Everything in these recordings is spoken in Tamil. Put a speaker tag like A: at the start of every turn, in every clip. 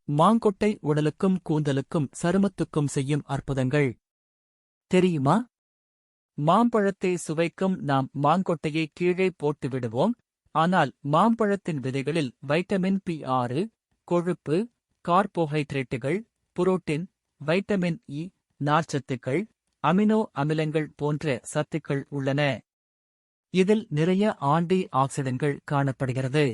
A: மாங்கொட்டை உடலுக்கும் கூந்தலுக்கும் சருமத்துக்கும் செய்யும் அற்புதங்கள் தெரியுமா? மாம்பழத்தை சுவைக்கும் நாம் மாங்கொட்டையை கீழே போட்டு விடுவோம். ஆனால் மாம்பழத்தின் விதைகளில் வைட்டமின் பி6, கொழுப்பு, கார்போஹைட்ரேட்டுகள், புரோட்டீன், வைட்டமின் இ, நார்ச்சத்துக்கள், அமினோ அமிலங்கள் போன்ற சத்துக்கள் உள்ளன. இதில் நிறைய ஆன்டி ஆக்சிடென்ட்கள் காணப்படுகிறது.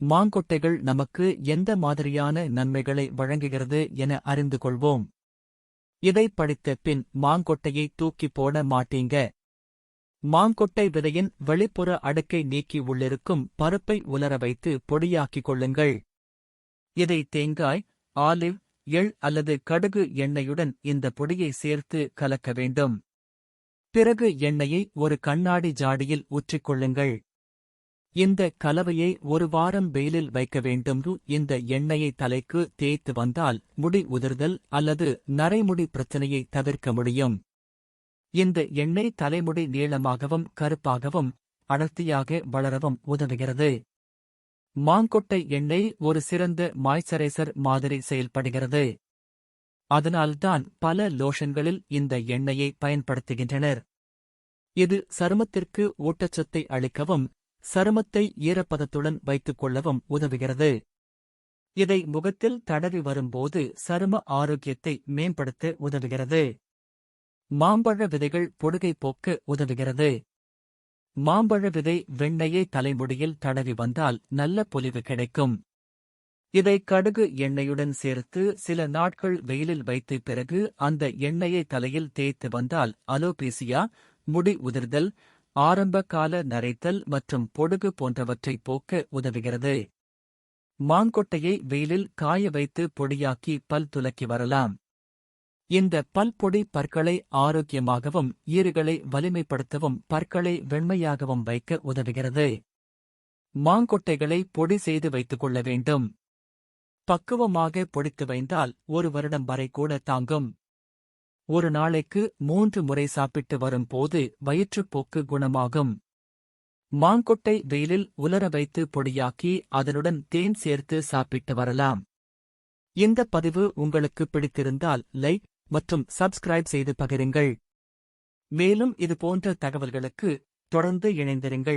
A: மாங்கொட்டைகள் நமக்கு எந்த மாதிரியான நன்மைகளை வழங்குகிறது என அறிந்து கொள்வோம். இதை படித்த பின் மாங்கொட்டையை தூக்கி போட மாட்டீங்க. மாங்கொட்டை விதையின் வெளிப்புற அடுக்கை நீக்கி உள்ளிருக்கும் பருப்பை உலர வைத்து பொடியாக்கிக் கொள்ளுங்கள். இதை தேங்காய், ஆலிவ், எள் அல்லது கடுகு எண்ணெயுடன் இந்த பொடியை சேர்த்து கலக்க வேண்டும். பிறகு எண்ணெயை ஒரு கண்ணாடி ஜாடியில் ஊற்றிக்கொள்ளுங்கள். இந்த கலவையை ஒரு வாரம் வெயிலில் வைக்க வேண்டும். இந்த எண்ணெயை தலைக்கு தேய்த்து வந்தால் முடி உதிர்தல் அல்லது நரைமுடி பிரச்சனையை தவிர்க்க முடியும். இந்த எண்ணெய் தலைமுடி நீளமாகவும் கருப்பாகவும் அடர்த்தியாக வளரவும் உதவுகிறது. மாங்கொட்டை எண்ணெய் ஒரு சிறந்த மாய்ச்சரைசர் மாதிரி செயல்படுகிறது. அதனால்தான் பல லோஷன்களில் இந்த எண்ணெயை பயன்படுத்துகின்றனர். இது சருமத்திற்கு ஊட்டச்சத்தை அளிக்கவும் சருமத்தை ஈரப்பதத்துடன் வைத்துக் கொள்ளவும் உதவுகிறது. இதை முகத்தில் தடவி வரும்போது சரும ஆரோக்கியத்தை மேம்படுத்த உதவுகிறது. மாம்பழ விதைகள் பொடுகை போக்க உதவுகிறது. மாம்பழ விதை வெண்ணெயை தலைமுடியில் தடவி வந்தால் நல்ல பொலிவு கிடைக்கும். இதை கடுகு எண்ணெயுடன் சேர்த்து சில நாட்கள் வெயிலில் வைத்த பிறகு அந்த எண்ணெயை தலையில் தேய்த்து வந்தால் அலோபேசியா, முடி உதிர்தல், ஆரம்ப கால நரைத்தல் மற்றும் பொடுகு போன்றவற்றை போக்க உதவுகிறது. மாங்கொட்டையை வெயிலில் காய வைத்து பொடியாக்கி பல் துலக்கி வரலாம். இந்த பல்பொடி பற்களை ஆரோக்கியமாகவும் ஈறுகளை வலிமைப்படுத்தவும் பற்களை வெண்மையாகவும் வைக்க உதவுகிறது. மாங்கொட்டைகளை பொடி செய்து வைத்துக் கொள்ள வேண்டும். பக்குவமாக பொடித்து வைத்தால் 1 வருடம் வரை கூட தாங்கும். ஒரு நாளைக்கு 3 முறை சாப்பிட்டு வரும்போது வயிற்றுப்போக்கு குணமாகும். மாங்கொட்டை வெயிலில் உலர வைத்து பொடியாக்கி அதனுடன் தேன் சேர்த்து சாப்பிட்டு வரலாம். இந்த பதிவு உங்களுக்கு பிடித்திருந்தால் லைக் மற்றும் சப்ஸ்கிரைப் செய்து பகிருங்கள். மேலும் இதுபோன்ற தகவல்களுக்கு தொடர்ந்து இணைந்திருங்கள்.